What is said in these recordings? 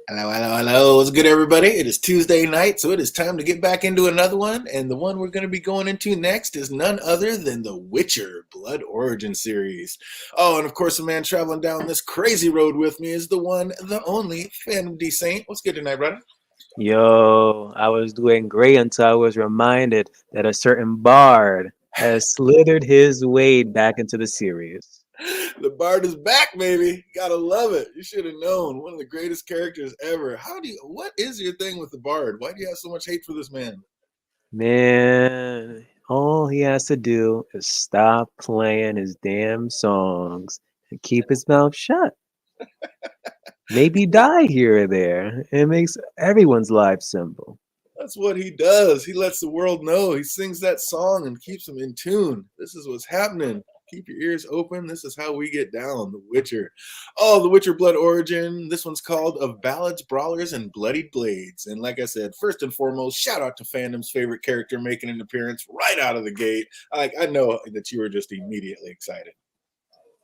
Hello, hello, hello. What's good, everybody? It is Tuesday night, so it is time to get back into another one. And the one we're going to be going into next is none other than the Witcher Blood Origin series. Oh, and of course, the man traveling down this crazy road with me is the one, the only Phantom D Saint. What's good tonight, brother? Yo, I was doing great until I was reminded that a certain bard has slithered his way back into the series. The Bard is back, baby. Gotta love it. You should have known. One of the greatest characters ever. What is your thing with the Bard? Why do you have so much hate for this man? Man, all he has to do is stop playing his damn songs and keep his mouth shut. Maybe die here or there. It makes everyone's life simple. That's what he does. He lets the world know. He sings that song and keeps them in tune. This is what's happening. Keep your ears open. This is how we get down. The Witcher. Oh, The Witcher Blood Origin. This one's called Of Ballads, Brawlers, and Bloodied Blades. And like I said, first and foremost, shout out to fandom's favorite character making an appearance right out of the gate. I know that you were just immediately excited.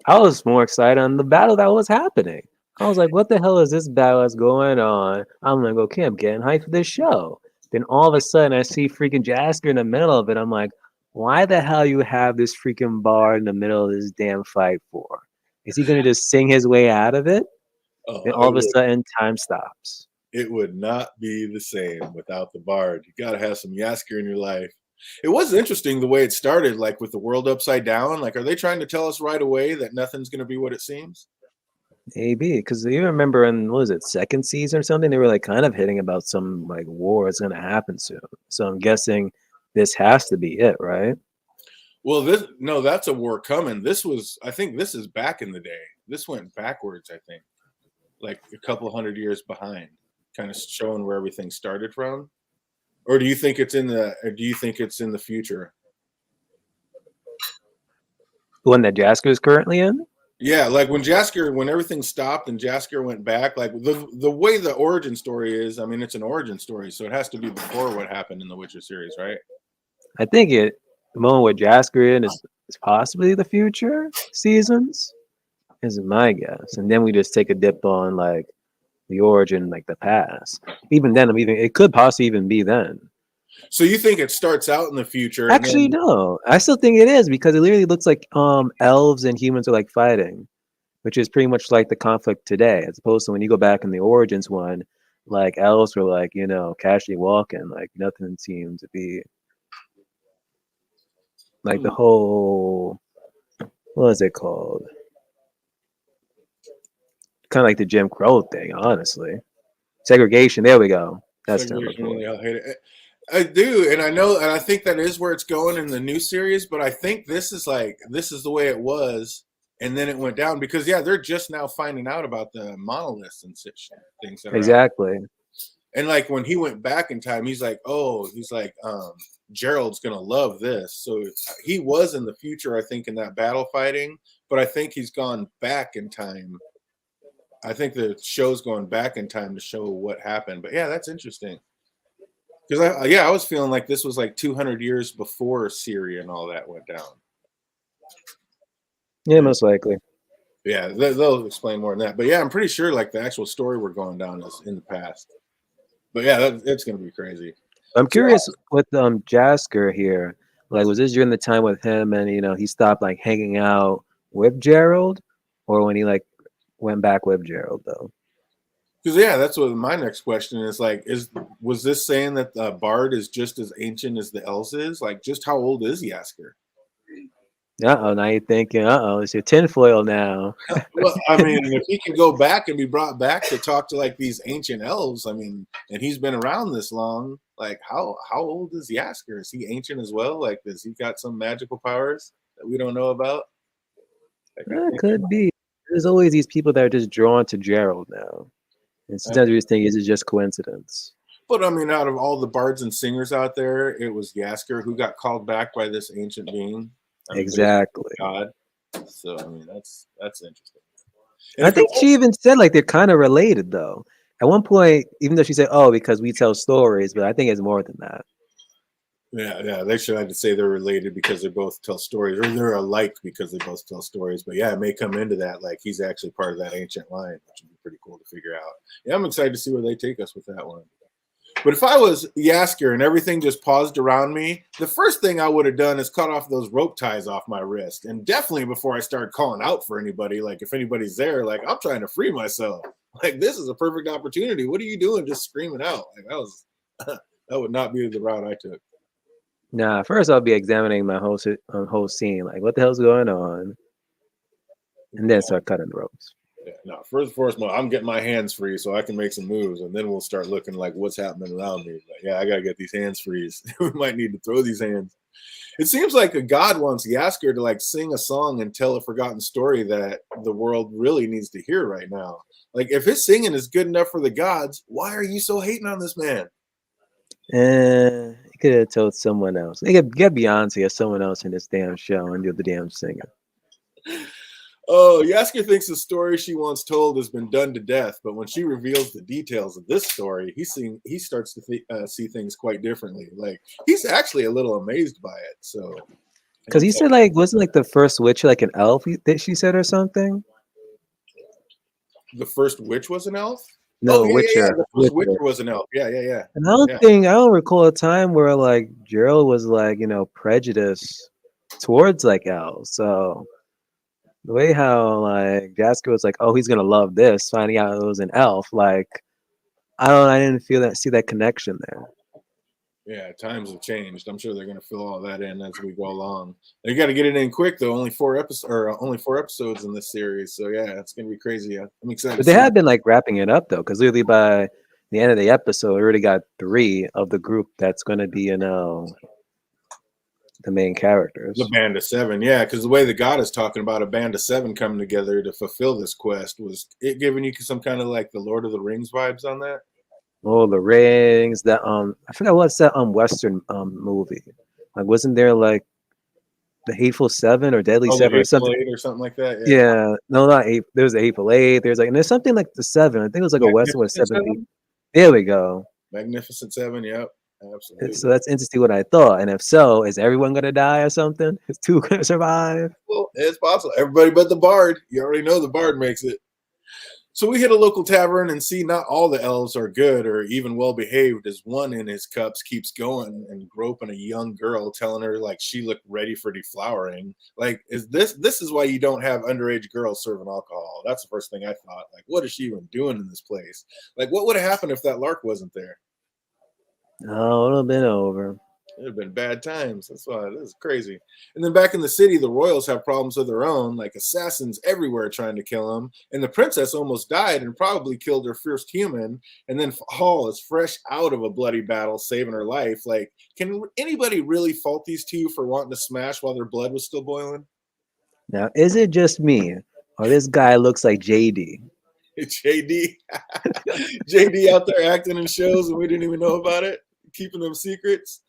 I was more excited on the battle that was happening. I was like, what the hell is this battle that's going on? I'm like, okay, I'm getting hyped for this show. Then all of a sudden I see freaking Jasker in the middle of it. I'm like, why the hell you have this freaking bar in the middle of this damn fight for? Is he gonna just sing his way out of it? Oh, Then all of a sudden time stops. it would not be the same without the Bard. You got to have some Yasker in your life. It was interesting the way it started, like with the world upside down. Like, are they trying to tell us right away that nothing's going to be what it seems? Maybe because you remember in what was it, second season or something, they were like kind of hitting about some like war is gonna happen soon. So I'm guessing this has to be it, right? Well, this no, that's a war coming. This was, I think, this is back in the day. This went backwards, I think, like a couple hundred years behind, kind of showing where everything started from. Or do you think it's in the? Or do you think it's in the future? The one that Jasker is currently in? Yeah, like when everything stopped and Jasker went back, like the way the origin story is, I mean, it's an origin story, so it has to be before what happened in the Witcher series, right? I think the moment with Jasker in is possibly the future seasons, is my guess. And then we just take a dip on like the origin, like the past. Even then, I'm even it could possibly even be then. So you think it starts out in the future and Actually, then no. I still think it is because it literally looks like elves and humans are like fighting, which is pretty much like the conflict today, as opposed to when you go back in the origins one, like elves were like, casually walking, like nothing seemed to be like the whole what is it called? Kind of like the Jim Crow thing, honestly. Segregation. There we go. That's the term segregation for really it. I hate it. I do, and I know, and I think that is where it's going in the new series. But I think this is the way it was, and then it went down because yeah, they're just now finding out about the monoliths and such things that are out. Exactly. And like when he went back in time, he's like, oh, he's like, Gerald's gonna love this. So he was in the future, I think, in that battle fighting, but I think he's gone back in time. I think the show's going back in time to show what happened. But yeah, that's interesting. Because I was feeling like this was like 200 years before Syria and all that went down. Yeah, most likely. Yeah, they'll explain more than that. But yeah, I'm pretty sure like the actual story we're going down is in the past. But yeah, it's gonna be crazy. I'm So curious with Jasker here. Like, was this during the time with him and he stopped like hanging out with Gerald, or when he like went back with Gerald though? because yeah, that's what my next question is like. Was this saying that the Bard is just as ancient as the elves is? Like, just how old is Yasker? Uh oh, now you're thinking, it's your tinfoil now. Well, I mean, if he can go back and be brought back to talk to like these ancient elves, I mean, and he's been around this long, like how old is Yasker? Is he ancient as well? Like, does he got some magical powers that we don't know about? Like, I That think. could be. There's always these people that are just drawn to Gerald now. And sometimes we just think, is it just coincidence? But I mean, out of all the bards and singers out there, it was Yasker who got called back by this ancient being. I mean, basically Exactly. God. So I mean, that's interesting. And I if it think she even said like they're kind of related though. At one point, even though she said, "Oh, because we tell stories," but I think it's more than that. yeah, they should have to say they're related because they both tell stories, or they're alike because they both tell stories. But yeah, it may come into that like he's actually part of that ancient line, which would be pretty cool to figure out. Yeah, I'm excited to see where they take us with that one. But if I was Yasker and everything just paused around me, the first thing I would have done is cut off those rope ties off my wrist. And definitely before I start calling out for anybody, like if anybody's there, like I'm trying to free myself. Like this is a perfect opportunity. What are you doing? Just screaming out. Like that would not be the route I took. Nah, first I'll be examining my whole scene, like what the hell's going on, and then start cutting the ropes. Yeah, no, first I'm getting my hands free so I can make some moves, and then we'll start looking like what's happening around me. Like, yeah, I gotta get these hands free. We might need to throw these hands. It seems like a god wants Yasker to like sing a song and tell a forgotten story that the world really needs to hear right now. Like, if his singing is good enough for the gods, why are you so hating on this man? He could have told someone else. They could get Beyonce or someone else in this damn show and do the damn singing. Oh, Yasker thinks the story she once told has been done to death, but when she reveals the details of this story, he starts to see things quite differently. Like, he's actually a little amazed by it. So, because he said like wasn't like the first witch like an elf that she said or something. The first witch was an elf. No, yeah, Witcher. Yeah. The first Witcher was an elf. Yeah. And I don't recall a time where like Gerald was like prejudiced towards like elves. So the way how like Jasker was like, oh, he's gonna love this, finding out it was an elf, like I didn't see that connection there. Yeah, times have changed. I'm sure they're gonna fill all that in as we go along. They got to get it in quick though. Only four episodes in this series, so yeah, it's gonna be crazy. I'm excited. But they have been like wrapping it up though, because literally by the end of the episode, we already got 3 of the group that's gonna be the main characters. The band of 7, yeah, because the way the god is talking about a band of 7 coming together to fulfill this quest, was it giving you some kind of like the Lord of the Rings vibes on that? Oh, the Rings, that I forgot what's that Western movie. Like wasn't there like the Hateful Seven or Deadly Seven or something? Or something like that. Yeah. No, not 8. There's a Hateful 8. There's like and there's something like the 7. I think it was like a Western 7. There we go. Magnificent 7, yep. Absolutely. So that's interesting what I thought. And if so, is everyone gonna die or something? Is 2 gonna survive? Well, it's possible. Everybody but the bard. You already know the bard makes it. So we hit a local tavern and see not all the elves are good or even well behaved, as one in his cups keeps going and groping a young girl, telling her like she looked ready for deflowering. Like, is this is why you don't have underage girls serving alcohol? That's the first thing I thought. Like, what is she even doing in this place? Like, what would have happened if that lark wasn't there? Oh, it would have been over. It would have been bad times. That's why this is crazy. And then back in the city, the royals have problems of their own, like assassins everywhere trying to kill them. And the princess almost died and probably killed her first human. And then Hall is fresh out of a bloody battle, saving her life. Like, can anybody really fault these two for wanting to smash while their blood was still boiling? Now, is it just me, or this guy looks like JD? JD, JD out there acting in shows and we didn't even know about it, keeping them secrets.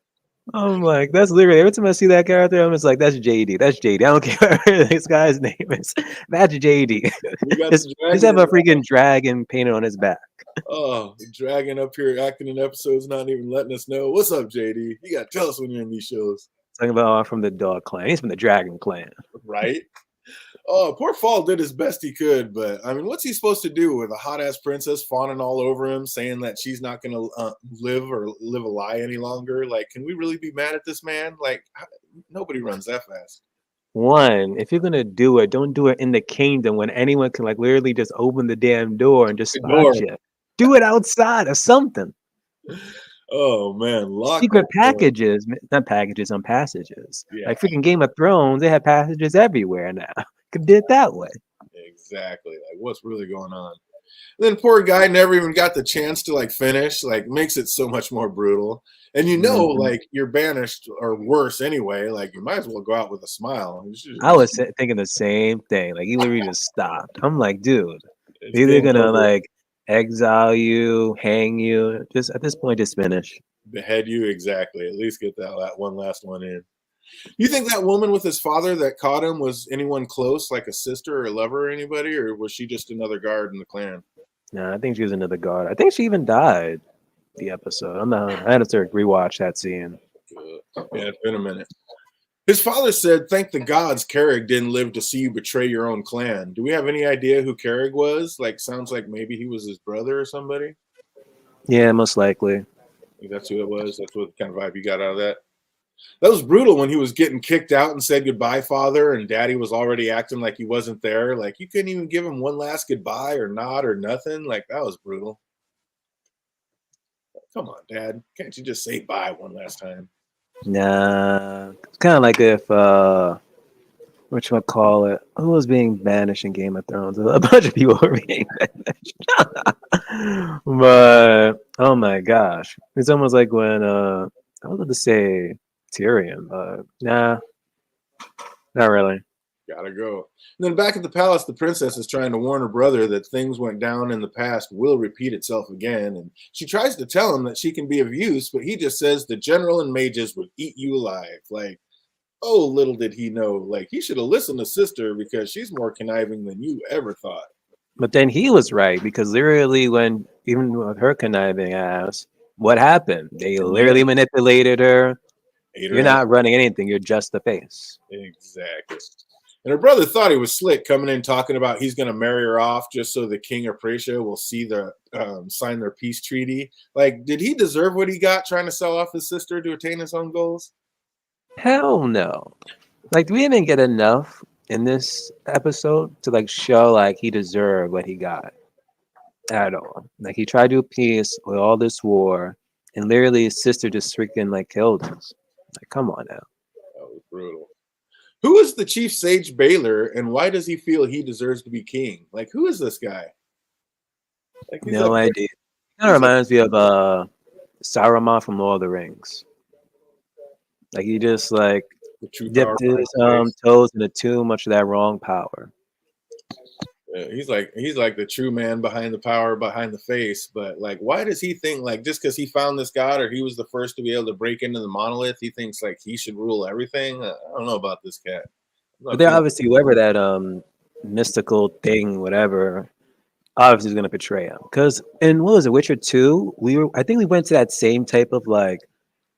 I'm like, that's literally every time I see that character, I'm just like, that's JD. That's JD. I don't care what this guy's name is. That's JD. Just have a freaking dragon painted on his back. Oh, dragon up here acting in episodes, not even letting us know. What's up, JD? You gotta tell us when you're in these shows. Talking about I'm from the dog clan. He's from the dragon clan. Right? Oh, poor Fall did his best he could, but I mean, what's he supposed to do with a hot ass princess fawning all over him, saying that she's not going to live a lie any longer? Like, can we really be mad at this man? Like, nobody runs that fast. One, if you're gonna do it, don't do it in the kingdom when anyone can like literally just open the damn door and just spot you. Do it outside or something. Oh man, secret packages, not packages on passages. Yeah. Like freaking Game of Thrones, they have passages everywhere now. Could do it that way. Exactly. Like, what's really going on? And then poor guy never even got the chance to like finish. Like, makes it so much more brutal. And like you're banished or worse anyway. Like, you might as well go out with a smile. I was thinking the same thing. Like, he literally just stopped. I'm like, dude, they're gonna like exile you, hang you. Just at this point, just finish. Behead you, exactly. At least get that one last one in. You think that woman with his father that caught him was anyone close, like a sister or a lover or anybody, or was she just another guard in the clan? No, I think she was another guard. I think she even died the episode. I had to rewatch that scene. Yeah, it's been a minute. His father said, "Thank the gods Carrig didn't live to see you betray your own clan." Do we have any idea who Carrig was? Like, sounds like maybe he was his brother or somebody. Yeah, most likely. I think that's who it was. That's what kind of vibe you got out of that. That was brutal when he was getting kicked out and said goodbye, father, and daddy was already acting like he wasn't there. Like, you couldn't even give him one last goodbye or nod or nothing. Like, that was brutal. Come on, dad. Can't you just say bye one last time? Nah, it's kind of like if whatchamacallit, who was being banished in Game of Thrones? A bunch of people were being banished. But oh my gosh, it's almost like when I was about to say Tyrion, but nah, not really. Gotta go. And then back at the palace, the princess is trying to warn her brother that things went down in the past will repeat itself again. And she tries to tell him that she can be of use, but he just says the general and mages would eat you alive. Like, oh, little did he know. Like, he should have listened to sister because she's more conniving than you ever thought. But then he was right because literally, when even with her conniving ass, what happened? They literally manipulated her. Ate her You're ass. not running anything. You're just the face. Exactly. And her brother thought he was slick coming in talking about he's going to marry her off just so the king of Prussia will see the sign their peace treaty. Like, did he deserve what he got trying to sell off his sister to attain his own goals? Hell no. Like, we didn't get enough in this episode to like show like he deserved what he got at all. Like, he tried to appease with all this war, and literally his sister just freaking like killed him. Like, come on now. That was brutal. Who is the chief sage Baylor, and why does he feel he deserves to be king? Like, who is this guy? Like, he's No idea. Kind of reminds me of Saruman from Lord of the Rings. Like, he just like the true dipped power his behind toes into too much of that wrong power. Yeah, he's like the true man behind the power, behind the face. But like, why does he think like just because he found this god or he was the first to be able to break into the monolith, he thinks like he should rule everything? I don't know about this cat. But they're obviously whoever that mystical thing, whatever, obviously is gonna betray him. Because in what was it, Witcher 2, I think we went to that same type of like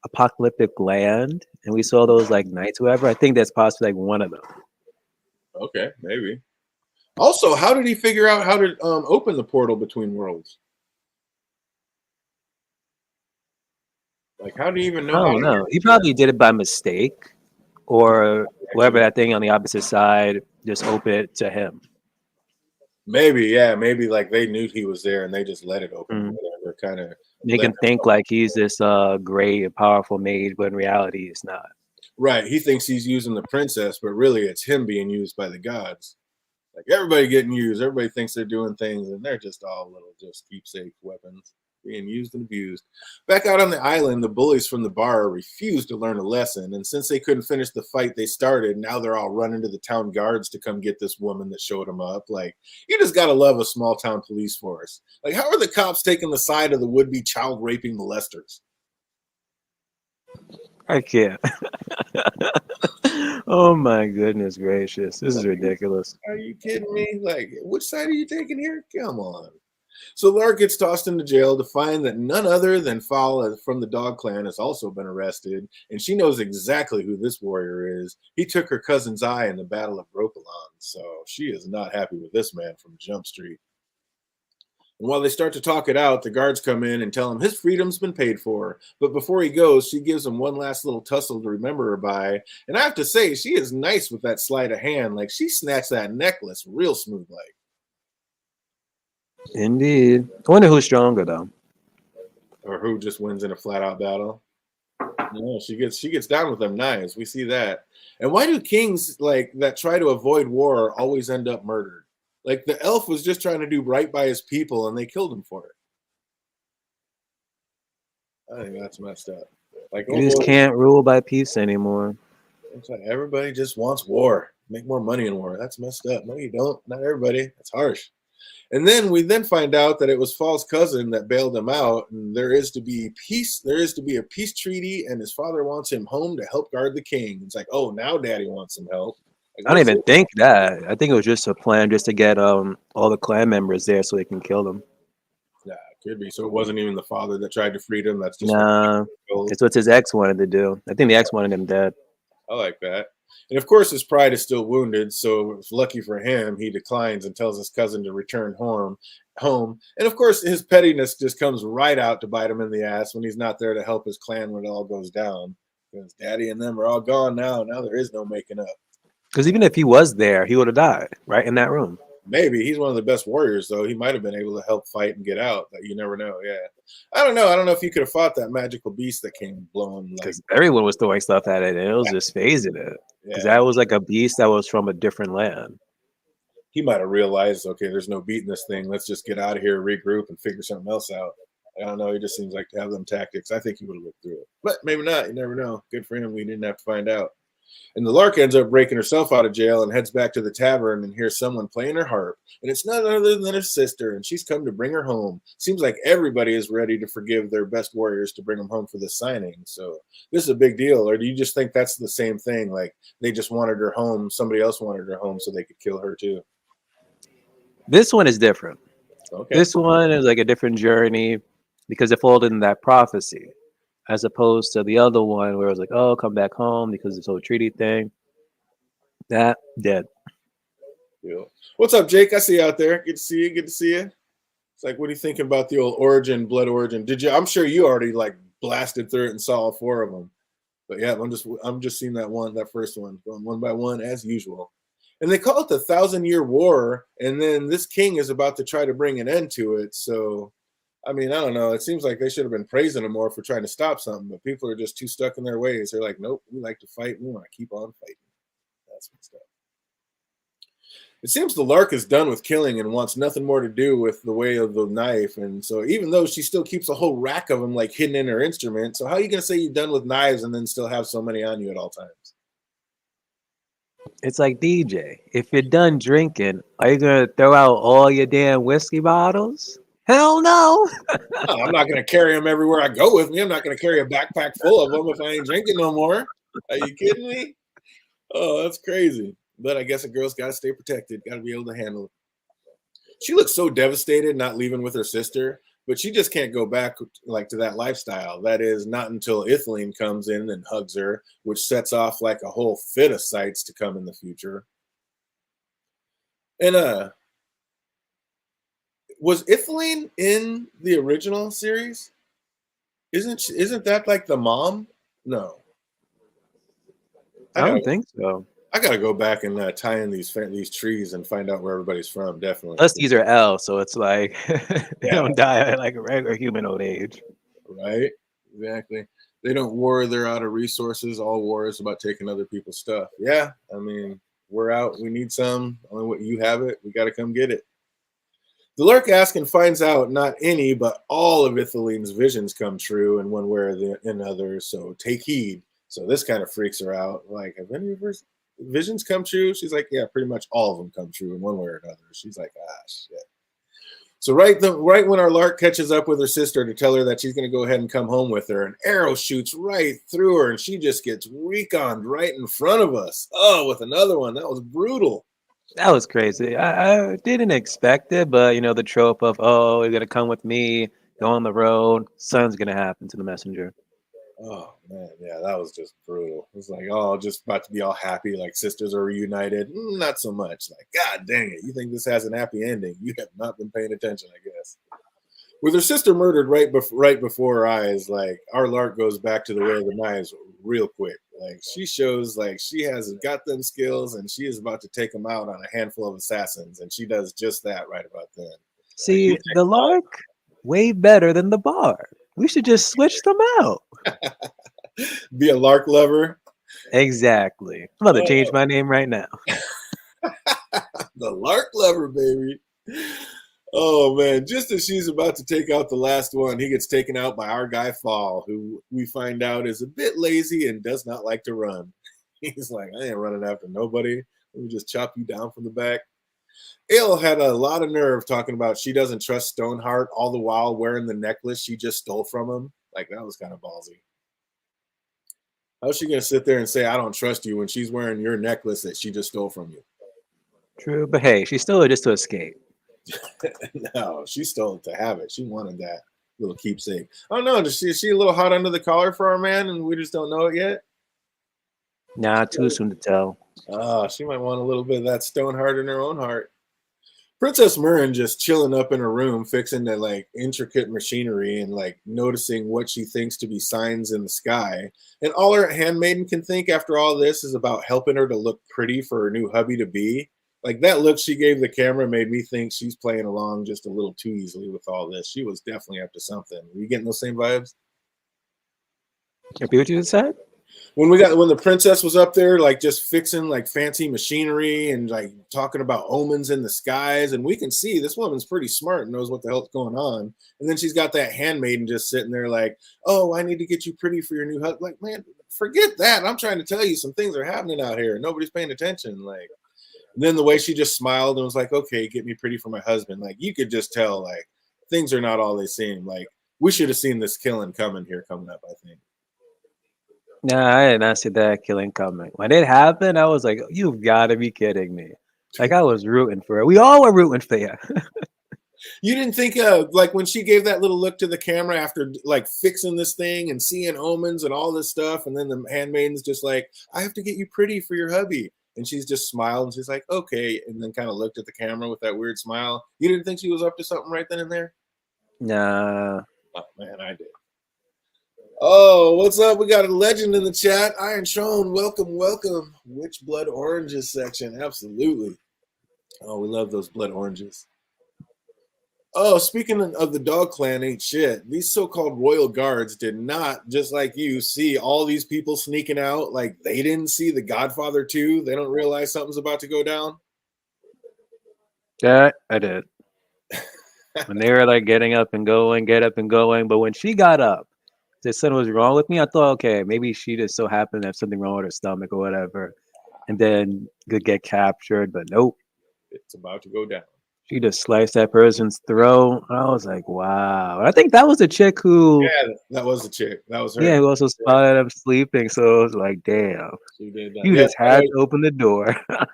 apocalyptic land and we saw those like knights, whoever. I think that's possibly like one of them. Okay, maybe. Also, how did he figure out how to open the portal between worlds? Like, how do you even know? I don't know. He probably did it by mistake, or whoever that thing on the opposite side just opened it to him. Maybe, yeah, maybe like they knew he was there and they just let it open. Whatever, kind of make him think like he's this great and powerful mage, but in reality, it's not. Right. He thinks he's using the princess, but really it's him being used by the gods. Like everybody getting used, everybody thinks they're doing things, and they're just all little just keepsake weapons being used and abused. Back out on the island, the bullies from the bar refused to learn a lesson, and since they couldn't finish the fight they started, now they're all running to the town guards to come get this woman that showed them up. Like, you just gotta love a small town police force. Like, how are the cops taking the side of the would-be child raping molesters? I can't. Oh my goodness gracious. This is ridiculous. Are you kidding me? Like, which side are you taking here? Come on. So Lark gets tossed into jail to find that none other than Fala from the Dog Clan has also been arrested, and she knows exactly who this warrior is. He took her cousin's eye in the Battle of Rokelon, so she is not happy with this man from Jump Street. And while they start to talk it out, the guards come in and tell him his freedom's been paid for. But before he goes, she gives him one last little tussle to remember her by. And I have to say, she is nice with that sleight of hand. Like, she snatched that necklace real smooth like. Indeed. I wonder who's stronger though. Or who just wins in a flat out battle. No, she gets down with them knives. We see that. And why do kings like that try to avoid war always end up murdered? Like, the elf was just trying to do right by his people, and they killed him for it. I think that's messed up. Like, you just can't rule by peace anymore. It's like everybody just wants war. Make more money in war. That's messed up. No, you don't. Not everybody. That's harsh. And then we find out that it was Fal's cousin that bailed him out, and there is to be peace. There is to be a peace treaty, and his father wants him home to help guard the king. It's like, oh, now Daddy wants some help. Like, I don't even think that. I think it was just a plan just to get all the clan members there so they can kill them. Yeah, it could be. So it wasn't even the father that tried to free him. That's just it's what his ex wanted to do. I think the ex wanted him dead. I like that. And of course, his pride is still wounded. So it's lucky for him, he declines and tells his cousin to return home. Home, and of course, his pettiness just comes right out to bite him in the ass when he's not there to help his clan when it all goes down. Because Daddy and them are all gone now. Now there is no making up. Because even if he was there, he would have died right in that room. Maybe he's one of the best warriors, though. He might have been able to help fight and get out. But you never know. Yeah, I don't know. I don't know if he could have fought that magical beast that came blowing. Like, Because everyone was throwing stuff at it and it was just phasing it. Because yeah, that was like a beast that was from a different land. he might have realized, okay, there's no beating this thing. Let's just get out of here, regroup, and figure something else out. I don't know. He just seems like to have them tactics. I think he would have looked through it, but maybe not. You never know. Good for him. We didn't have to find out. And the Lark ends up breaking herself out of jail and heads back to the tavern and hears someone playing her harp. And it's none other than her sister, and she's come to bring her home. Seems like everybody is ready to forgive their best warriors to bring them home for the signing. So this is a big deal. Or do you just think that's the same thing? Like they just wanted her home, somebody else wanted her home so they could kill her too. This one is different. Okay. This one is like a different journey because it folded in that prophecy, as opposed to the other one where it was like, oh, come back home because this whole treaty thing. That dead. Yeah. What's up, Jake? I see you out there. Good to see you. Good to see you. It's like, what are you thinking about the old origin, blood origin? Did you? I'm sure you already like blasted through it and saw all four of them. But yeah, I'm just seeing that first one, going one by one as usual. And they call it the 1,000-Year War, and then this king is about to try to bring an end to it. So, I mean, I don't know. It seems like they should have been praising him more for trying to stop something, but people are just too stuck in their ways. They're like, nope, we like to fight. We want to keep on fighting. That's what's up. It seems the Lark is done with killing and wants nothing more to do with the way of the knife. And so even though she still keeps a whole rack of them like hidden in her instrument, so how are you going to say you're done with knives and then still have so many on you at all times? It's like DJ. If you're done drinking, are you gonna throw out all your damn whiskey bottles? Hell no. No, I'm not going to carry them everywhere I go with me. I'm not going to carry a backpack full of them if I ain't drinking no more. Are you kidding me? Oh, that's crazy. But I guess a girl's got to stay protected, got to be able to handle it. She looks so devastated not leaving with her sister, but she just can't go back like to that lifestyle. That is not until Ithilien comes in and hugs her, which sets off like a whole fit of sights to come in the future. And was Ithilien in the original series? Isn't that like the mom? No. I don't think so. I gotta go back and tie in these trees and find out where everybody's from. Definitely. Plus, these are L, so it's like they Yeah. don't die at like a regular human old age. Right? Exactly. They don't war, they're out of resources. All war is about taking other people's stuff. Yeah. I mean, we're out. We need some. Only what you have it. We got to come get it. The Lark asks and finds out not any, but all of Ithilien's visions come true in one way or another. So take heed. So this kind of freaks her out. Like, have any of her visions come true? She's like, yeah, pretty much all of them come true in one way or another. She's like, ah, shit. So right when our Lark catches up with her sister to tell her that she's going to go ahead and come home with her, an arrow shoots right through her, and she just gets reconned right in front of us. Oh, with another one. That was brutal. That was crazy. I didn't expect it, but you know, the trope of, oh, you're gonna come with me, go on the road, something's gonna happen to the messenger. Oh man, yeah, that was just brutal. It was like, oh, just about to be all happy, like sisters are reunited. Not so much. Like, God dang it, you think this has an happy ending? You have not been paying attention, I guess. With her sister murdered right before her eyes, like our Lark goes back to the way of the knives real quick. Like she shows like she has got them skills and she is about to take them out on a handful of assassins, and she does just that right about then. See, the Lark, way better than the Bard. We should just switch them out. Be a Lark lover. Exactly. I'm about to change my name right now. The Lark lover, baby. Oh man, just as she's about to take out the last one, he gets taken out by our guy Fall, who we find out is a bit lazy and does not like to run. He's like, I ain't running after nobody. Let me just chop you down from the back. Ale had a lot of nerve talking about she doesn't trust Stoneheart, all the while wearing the necklace she just stole from him. Like, that was kind of ballsy. How's she going to sit there and say, I don't trust you, when she's wearing your necklace that she just stole from you? True, but hey, she stole it just to escape. No, she stole it to have it. She wanted that little keepsake. I don't know. Is she a little hot under the collar for our man and we just don't know it yet? Nah, too soon to tell. She might want a little bit of that stone heart in her own heart. Princess Myrn just chilling up in her room, fixing the like intricate machinery and like noticing what she thinks to be signs in the sky. And all her handmaiden can think after all this is about helping her to look pretty for her new hubby to be. Like that look she gave the camera made me think she's playing along just a little too easily with all this. She was definitely up to something. Were you getting those same vibes? Repeat what you just said? When the princess was up there like just fixing like fancy machinery and like talking about omens in the skies, and we can see this woman's pretty smart and knows what the hell's going on, and then she's got that handmaiden just sitting there like, oh, I need to get you pretty for your new husband. Like, man, forget that. I'm trying to tell you some things are happening out here. Nobody's paying attention. Like, and then the way she just smiled and was like, okay, get me pretty for my husband. Like, you could just tell like things are not all they seem. Like, we should have seen this killing coming up, I think. Nah, I did not see that killing coming. When it happened, I was like, "You've got to be kidding me!" Like I was rooting for it. We all were rooting for you. You didn't think like when she gave that little look to the camera after like fixing this thing and seeing omens and all this stuff, and then the handmaiden's just like, I have to get you pretty for your hubby. And she's just smiled and she's like, okay, and then kind of looked at the camera with that weird smile. You didn't think she was up to something right then and there? Nah. Oh man, I did. Oh, what's up? We got a legend in the chat. Iron Sean, welcome, welcome. Which blood oranges section? Absolutely. Oh, we love those blood oranges. Oh, speaking of the dog clan ain't shit. These so-called royal guards did not, just like you, see all these people sneaking out. Like they didn't see The Godfather 2. They don't realize something's about to go down. Yeah, I did. When they were like get up and going, but when she got up, there's something was wrong with me. I thought, okay, maybe she just so happened to have something wrong with her stomach or whatever, and then could get captured. But nope, It's about to go down. she just sliced that person's throat. I was like, wow. And I think that was the chick who, Yeah, that was the chick. That was her. yeah, who also spotted him sleeping. So it was like, damn, She did that. you just had to open the door. I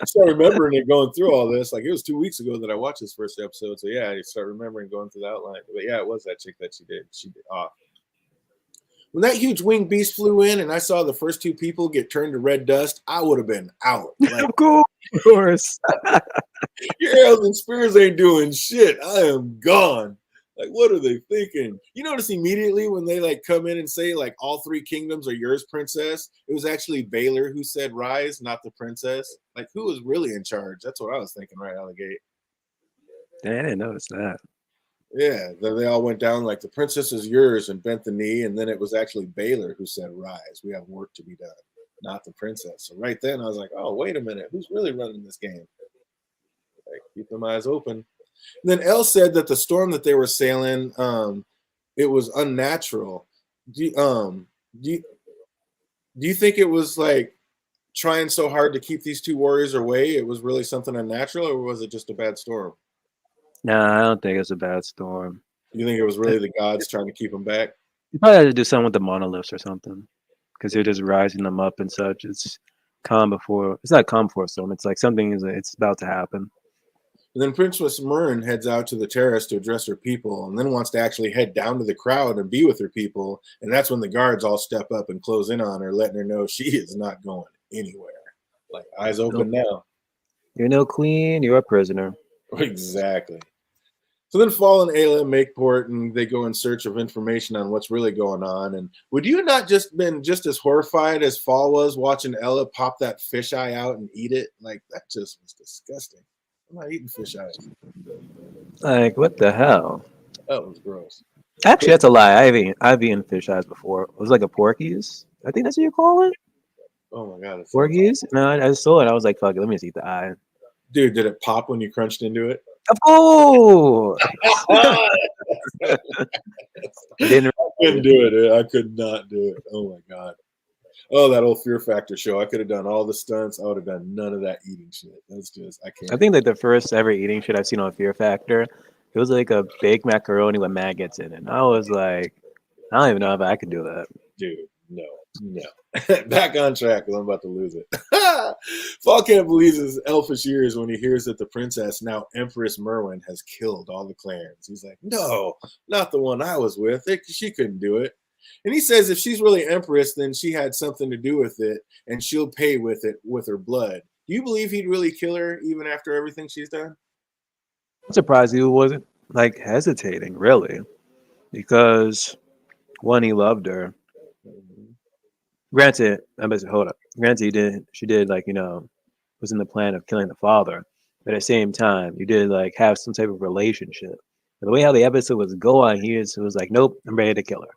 start remembering it going through all this. Like it was 2 weeks ago that I watched this first episode. So yeah, I start remembering going through the outline. But yeah, it was that chick that she did. She did off. When that huge winged beast flew in and I saw the first two people get turned to red dust, I would have been out. Like, Of course. your arrows and spears ain't doing shit. I am gone. Like, what are they thinking? You notice immediately when they like come in and say like all three kingdoms are yours, princess. It was actually Baylor who said rise, not the princess. Like, who was really in charge? That's what I was thinking right out of the gate. I didn't notice that. Yeah, they all went down like the princess is yours and bent the knee, and then it was actually Baylor who said, "Rise, we have work to be done," not the princess. So right then I was like, "Oh, wait a minute, who's really running this game?" Like, keep them eyes open. And then Elle said that the storm that they were sailing, it was unnatural. Do you think it was like trying so hard to keep these two warriors away? It was really something unnatural, or was it just a bad storm? Nah, I don't think it's a bad storm. You think it was really the gods trying to keep them back? You probably had to do something with the monoliths or something, because they're just rising them up and such. It's calm before. It's not calm before storm. It's like something is. It's about to happen. And then Princess Myrn heads out to the terrace to address her people, and then wants to actually head down to the crowd and be with her people. And that's when the guards all step up and close in on her, letting her know she is not going anywhere. Like, eyes open now. You're no queen. You're a prisoner. Exactly. So then Fall and Ayla make port, and they go in search of information on what's really going on. And would you not just been just as horrified as Fall was watching Ella pop that fisheye out and eat it? Like, that just was disgusting. I'm not eating fish eyes. Like, what the hell? That was gross. Actually, that's a lie. I've eaten fish eyes before. It was like a Porky's. I think that's what you call it. Oh my god, Porky's? No, I saw it. I was like, fuck it, let me just eat the eye. Dude, did it pop when you crunched into it? Of course. I couldn't do it. I could not do it. Oh my god. Oh, that old Fear Factor show. I could have done all the stunts. I would have done none of that eating shit. That's just, I can't. I think like the first ever eating shit I've seen on Fear Factor, it was like a baked macaroni with maggots in it. And I was like, I don't even know if I could do that. Dude, no. Back on track because I'm about to lose it. Fall can't believe his elfish ears when he hears that the princess, now Empress Merwin, has killed all the clans. He's like, no, not the one I was with. She couldn't do it. And he says if she's really Empress, then she had something to do with it, and she'll pay with it with her blood. Do you believe he'd really kill her even after everything she's done? I'm surprised he wasn't like hesitating, really, because one, he loved her. Granted, hold up. Granted, he did. She did like was in the plan of killing the father, but at the same time, you did like have some type of relationship. But the way how the episode was going, it was like, nope, I'm ready to kill her.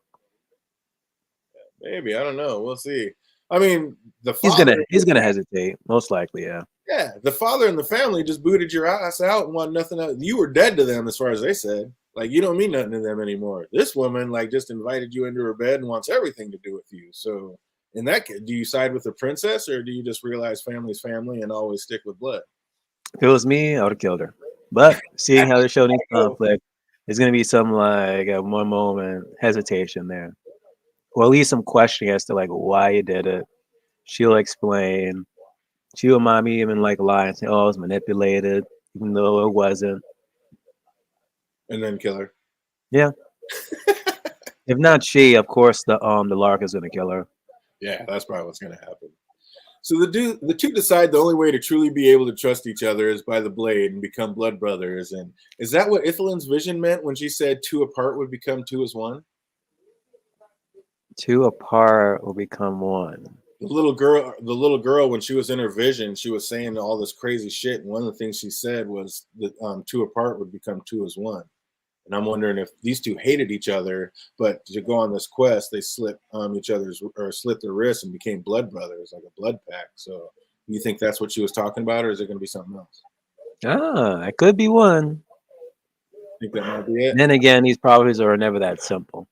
Maybe, I don't know. We'll see. I mean, the He's father. gonna hesitate, most likely, yeah. Yeah, the father and the family just booted your ass out and want nothing else. You were dead to them, as far as they said. Like, you don't mean nothing to them anymore. This woman, like, just invited you into her bed and wants everything to do with you. So, in that case, do you side with the princess, or do you just realize family's family and always stick with blood? If it was me, I would have killed her. But seeing how they're showing conflict, there's gonna be some like at one moment hesitation there, or at least some questioning as to like why you did it. She'll explain. She'll mommy even like lie and say, "Oh, I was manipulated," even though it wasn't. And then kill her. Yeah. If not she, of course the Lark is gonna kill her. Yeah, that's probably what's gonna happen. So the two decide the only way to truly be able to trust each other is by the blade and become blood brothers. And is that what Ithalin's vision meant when she said two apart would become two as one? Two apart will become one. The little girl, when she was in her vision, she was saying all this crazy shit. And one of the things she said was that two apart would become two as one. And I'm wondering if these two hated each other, but to go on this quest, they slit slit their wrists and became blood brothers, like a blood pact. So, you think that's what she was talking about, or is it going to be something else? It could be one. I think that might be it. And then again, these properties are never that simple.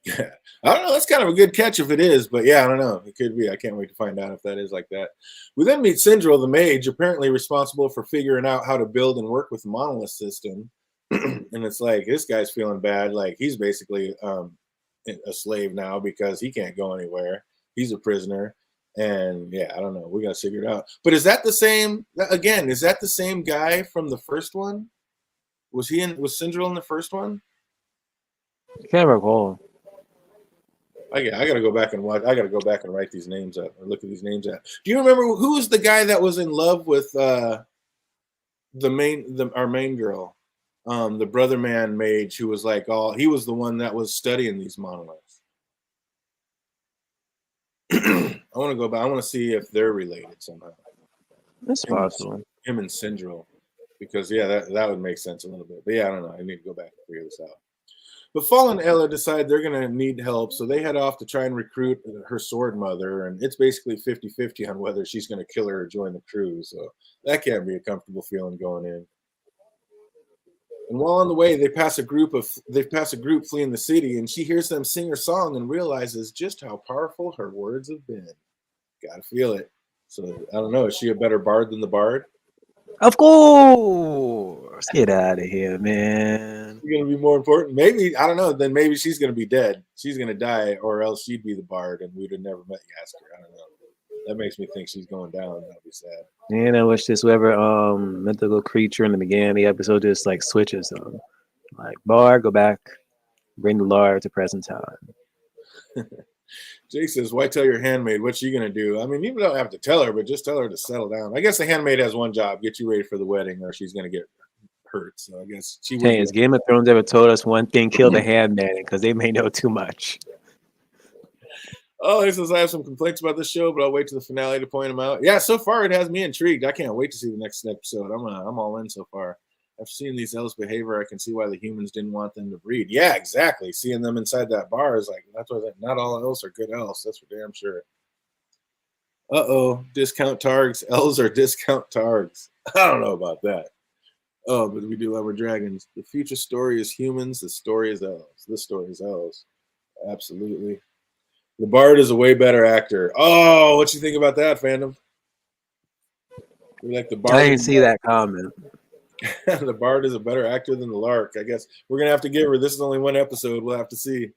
Yeah, I don't know. That's kind of a good catch if it is, but yeah, I don't know. It could be. I can't wait to find out if that is like that. We then meet Syndril, the mage, apparently responsible for figuring out how to build and work with the monolith system. And it's like this guy's feeling bad. Like he's basically a slave now because he can't go anywhere. He's a prisoner, and yeah, I don't know. We got to figure it out. But is that the same? Again, is that the same guy from the first one? Was Syndril in the first one? I can't recall. I got to go back and watch. I got to go back and write these names up or look at these names up. Do you remember who was the guy that was in love with our main girl? The brother man mage who was like he was the one that was studying these monoliths. I want to go back. I want to see if they're related somehow. That's possible. Him and Syndril, because yeah, that would make sense a little bit. But yeah, I don't know. I need to go back and figure this out. But Fall and Ella decide they're going to need help, so they head off to try and recruit her sword mother, and it's basically 50-50 on whether she's going to kill her or join the crew. So that can't be a comfortable feeling going in. And while on the way, they pass a group fleeing the city, and she hears them sing her song and realizes just how powerful her words have been. Gotta feel it. So I don't know. Is she a better bard than the bard? Of course. Get out of here, man. She's gonna be more important. Maybe, I don't know. Then maybe she's gonna be dead. She's gonna die, or else she'd be the bard, and we'd have never met Yasker. I don't know. That makes me think she's going down. That'd be sad. And I wish this whoever mythical creature in the beginning of the episode just like switches them. Like Bard, go back, bring the Lord to present time. Jake says, why tell your handmaid what's she gonna do? I mean, you don't have to tell her, but just tell her to settle down. I guess the handmaid has one job: get you ready for the wedding, or she's gonna get hurt. So I guess she. Hey, has Game of Thrones ever told us one thing? Kill the handmaiden, because they may know too much. Oh, he says I have some complaints about this show, but I'll wait to the finale to point them out. Yeah, so far it has me intrigued. I can't wait to see the next episode. I'm all in so far. I've seen these elves' behavior. I can see why the humans didn't want them to breed. Yeah, exactly. Seeing them inside that bar is like, that's why not all elves are good elves. That's for damn sure. Discount targs. Elves are discount targs. I don't know about that. Oh, but we do love our dragons. The future story is humans. The story is elves. This story is elves. Absolutely. The Bard is a way better actor. Oh, what you think about that, fandom? We like the Bard. I didn't see that comment. The Bard is a better actor than the Lark. I guess we're gonna have to give her. This is only one episode. We'll have to see.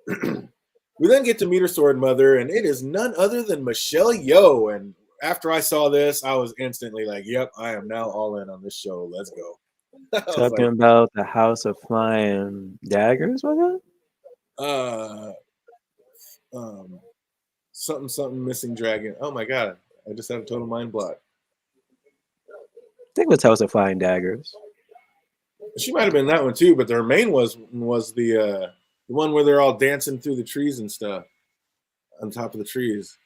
We then get to meet her sword mother, and it is none other than Michelle Yeoh. And after I saw this, I was instantly like, "Yep, I am now all in on this show. Let's go." Talking about the House of Flying Daggers, was it? Something missing dragon. Oh my god, I just had a total mind block. I think it was House of Flying Daggers. She might have been that one too, but their main was the one where they're all dancing through the trees and stuff on top of the trees.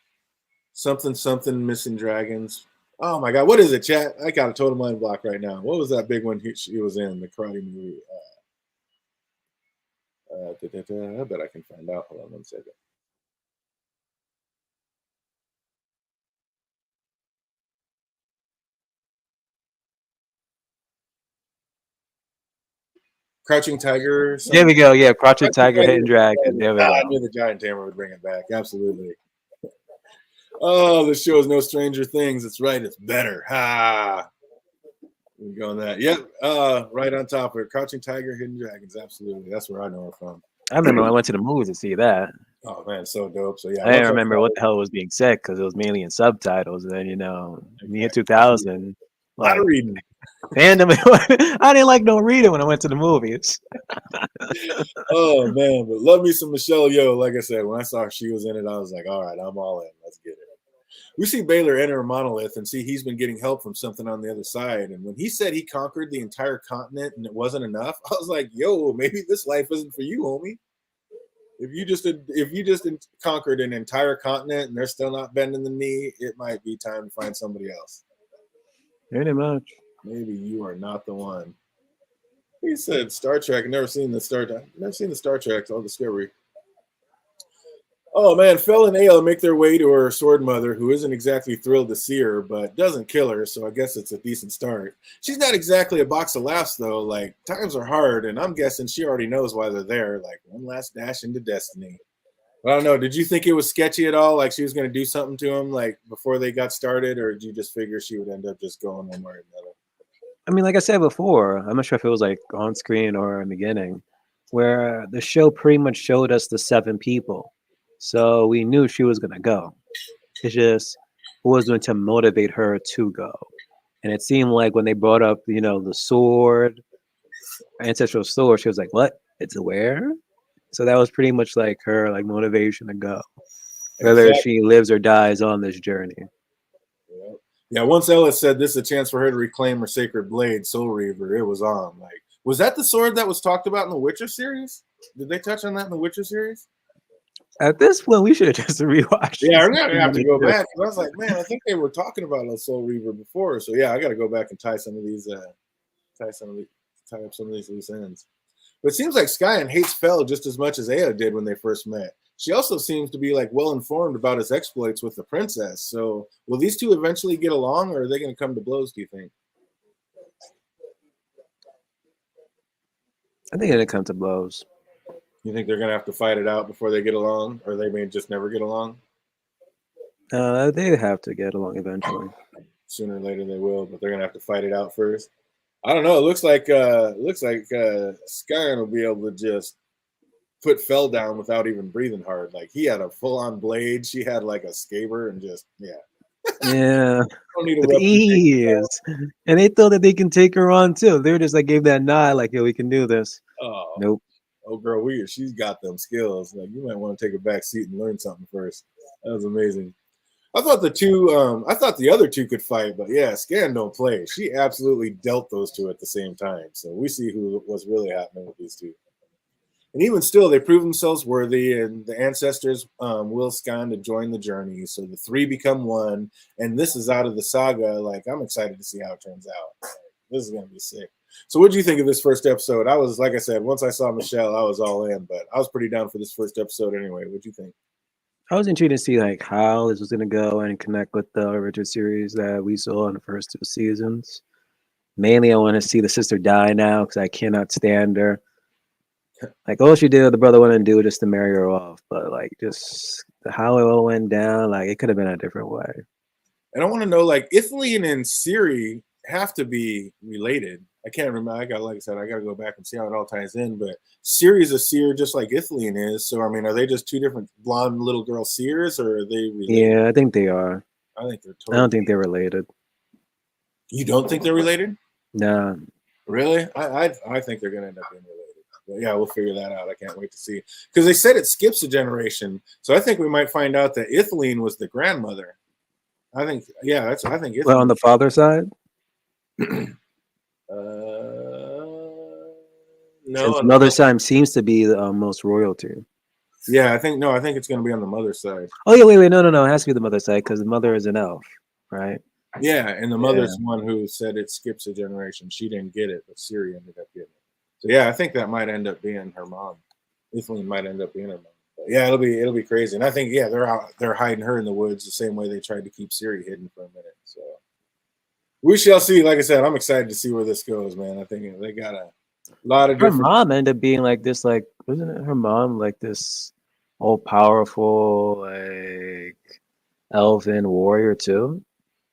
Something missing dragons. Oh my god, what is it, chat? I got a total mind block right now. What was that big one she was in the karate movie? I bet I can find out. Hold on 1 second. Crouching Tiger. There we go. Yeah, Crouching Tiger, Hidden Dragon. There we go. I knew the Giant Tamer would bring it back. Absolutely. Oh, this show is no Stranger Things. It's right. It's better. Ha. We go on that. Yep. Right on top of it. Crouching Tiger, Hidden Dragons. Absolutely. That's where I know it from. I remember when I went to the movies to see that. Oh man, so dope. So yeah, I didn't remember what the hell was being said because it was mainly in subtitles. And then in the year 2000, a lot of reading. Fandom. I didn't like no reading when I went to the movies. Oh man, but love me some Michelle Yeoh. Like I said, when I saw she was in it, I was like, all right, I'm all in. Let's get it. We see Baylor enter a monolith and see he's been getting help from something on the other side. And when he said he conquered the entire continent and it wasn't enough, I was like, yo, maybe this life isn't for you, homie. If you just conquered an entire continent and they're still not bending the knee, it might be time to find somebody else. Pretty much. Maybe you are not the one. He said Star Trek. Never seen the Star Trek. All Discovery. Oh man, Fel and Ayla make their way to her sword mother, who isn't exactly thrilled to see her, but doesn't kill her, so I guess it's a decent start. She's not exactly a box of laughs though. Like, times are hard, and I'm guessing she already knows why they're there. Like, one last dash into destiny. I don't know. Did you think it was sketchy at all? Like she was going to do something to him, like before they got started, or did you just figure she would end up just going one way or another? I mean, like I said before, I'm not sure if it was like on screen or in the beginning, where the show pretty much showed us the 7 people. So we knew she was going to go. It's just who was going to motivate her to go. And it seemed like when they brought up, the sword, ancestral sword, she was like, what? It's where? So that was pretty much like her like motivation to go. Whether she lives or dies on this journey. Yeah, once Ellis said this is a chance for her to reclaim her sacred blade, Soul Reaver, it was on. Like, was that the sword that was talked about in the Witcher series? Did they touch on that in the Witcher series? At this point, we should have just rewatched. Yeah, I'm gonna have to go back. I was like, man, I think they were talking about a Soul Reaver before. So yeah, I got to go back and tie up some of these loose ends. But it seems like Skyen hates Fel just as much as Aya did when they first met. She also seems to be like well informed about his exploits with the princess. So will these two eventually get along, or are they going to come to blows? Do you think? I think it'll come to blows. You think they're going to have to fight it out before they get along, or they may just never get along? They have to get along eventually. Sooner or later they will, but they're going to have to fight it out first. I don't know. It looks like Skyen will be able to just put Fel down without even breathing hard. Like he had a full-on blade. She had like a scaber and just Yeah. Don't need with ease. And they thought that they can take her on too. They were just like gave that nod, like, yo, we can do this. Oh nope. Oh girl, she's got them skills. Like you might want to take a back seat and learn something first. That was amazing. I thought the other two could fight, but yeah, Skyen don't play. She absolutely dealt those two at the same time. So we see who was really happening with these two. And even still, they prove themselves worthy, and the ancestors will Skyen to join the journey. So the 3 become one, and this is out of the saga. Like, I'm excited to see how it turns out. This is going to be sick. So what do you think of this first episode? I was, like I said, once I saw Michelle, I was all in, but I was pretty down for this first episode anyway. What do you think? I was intrigued to see like how this was going to go and connect with the original series that we saw in the first 2 seasons. Mainly, I want to see the sister die now because I cannot stand her. Like all she did, the brother wanted to do just to marry her off, but like just how it all went down, like it could have been a different way. And I want to know, like, Ithilien and Ciri have to be related. I can't remember. Like I said, I got to go back and see how it all ties in. But Ciri is a seer just like Ithilien is. So, I mean, are they just 2 different blonde little girl seers, or are they related? Yeah, I think they are. I think they're I don't think they're related. You don't think they're related? No. Really? I think they're going to end up being related. But yeah, we'll figure that out. I can't wait to see, because they said it skips a generation, so I think we might find out that Ithilien was the grandmother. I think, yeah, I think Ithilien. Well, on the father side, No, since on the mother side seems to be the most royalty. yeah, I think it's going to be on the mother side. Oh yeah, wait, no, it has to be the mother side because the mother is an elf, right? Yeah, and the mother's the one who said it skips a generation. She didn't get it, but Ciri ended up getting it. So yeah, I think that might end up being her mom. Ithilien might end up being her mom. But yeah, it'll be crazy. And I think they're hiding her in the woods the same way they tried to keep Ciri hidden for a minute. So we shall see. Like I said, I'm excited to see where this goes, man. I think they got a lot of Her different. mom ended up being like this, like wasn't it her mom like this all powerful like elven warrior too?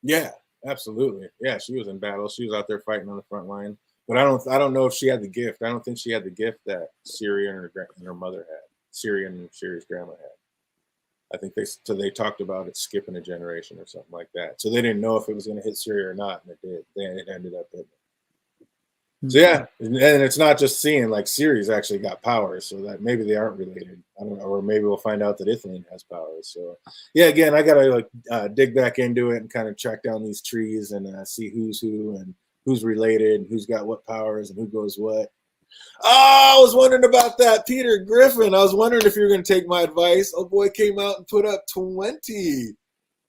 Yeah, absolutely. Yeah, she was in battle. She was out there fighting on the front line. But I don't know if she had the gift. I don't think she had the gift that Ciri and her mother had. Ciri and Ciri's grandma had. I think they talked about it skipping a generation or something like that. So they didn't know if it was going to hit Ciri or not, and it did. It ended up hitting. So yeah, and it's not just seeing, like, Ciri's actually got powers, so that maybe they aren't related. I don't know, or maybe we'll find out that Ithilien has powers. So yeah, again, I gotta dig back into it and kind of track down these trees and see who's who and who's related and who's got what powers and who goes what. Oh, I was wondering about that, Peter Griffin. I was wondering if you were going to take my advice. Oh boy, came out and put up 20.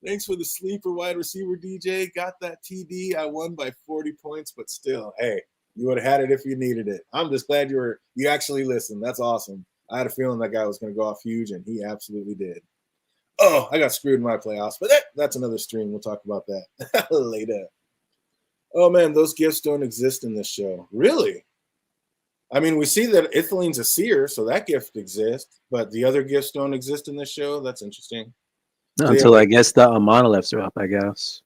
Thanks for the sleeper wide receiver, DJ. Got that TD. I won by 40 points, but still, hey. You would have had it if you needed it. I'm just glad you actually listened. That's awesome. I had a feeling that guy was going to go off huge, and he absolutely did. Oh, I got screwed in my playoffs, but that's another stream. We'll talk about that later. Oh, man, those gifts don't exist in this show. Really? I mean, we see that Ithilien's a seer, so that gift exists, but the other gifts don't exist in this show? That's interesting. Until I guess the monoliths are up, I guess.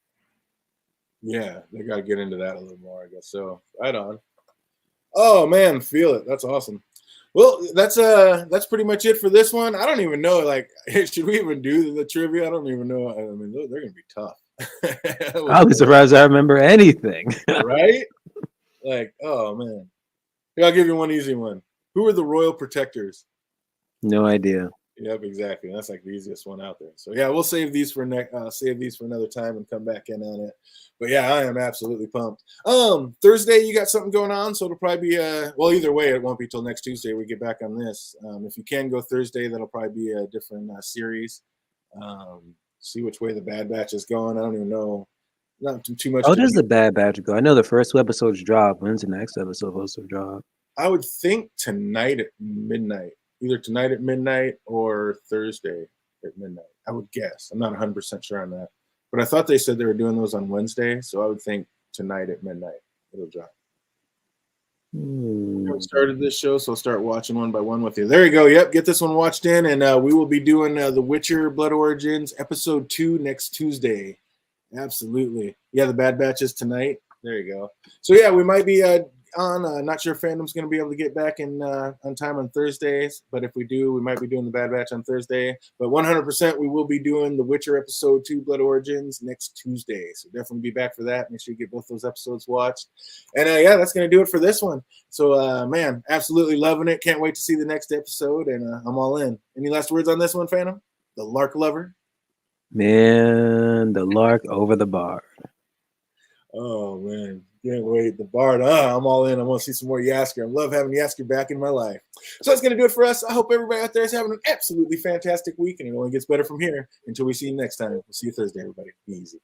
Yeah, they got to get into that a little more, I guess. So, right on. Oh man, feel it. That's awesome. Well, that's pretty much it for this one. I don't even know, like, should we even do the trivia? I don't even know. I mean, they're going to be tough. I'll be surprised I remember anything. Right? Like, oh man. Here, I'll give you one easy one. Who are the royal protectors? No idea. Yep, exactly. That's like the easiest one out there. So yeah, we'll save these for another time and come back in on it. But yeah, I am absolutely pumped. Thursday you got something going on, so it'll probably be well, either way, it won't be till next Tuesday we get back on this. If you can go Thursday, that'll probably be a different series. See which way the Bad Batch is going. I don't even know. Not too much. How does the Bad Batch go? I know the first 2 episodes drop. When's the next episode supposed to drop? I would think tonight at midnight. Either tonight at midnight or Thursday at midnight. I would guess. I'm not 100% sure on that. But I thought they said they were doing those on Wednesday, so I would think tonight at midnight it'll drop. We started this show, so I'll start watching one by one with you. There you go. Yep, get this one watched in, and we will be doing The Witcher Blood Origins Episode 2 next Tuesday. Absolutely. Yeah, the Bad Batch is tonight. There you go. So yeah, we might be on. Not sure if Fandom's going to be able to get back in on time on Thursdays, but if we do, we might be doing the Bad Batch on Thursday. But 100%, we will be doing The Witcher Episode 2 Blood Origins next Tuesday. So definitely be back for that. Make sure you get both those episodes watched. And yeah, that's going to do it for this one. So man, absolutely loving it. Can't wait to see the next episode, and I'm all in. Any last words on this one, Phantom? The Lark Lover? Man, the Lark over the bar. Oh man, can't wait. The Bard. I'm all in. I want to see some more Yasker. I love having Yasker back in my life. So that's going to do it for us. I hope everybody out there is having an absolutely fantastic week, and it only gets better from here until we see you next time. We'll see you Thursday, everybody. Be easy.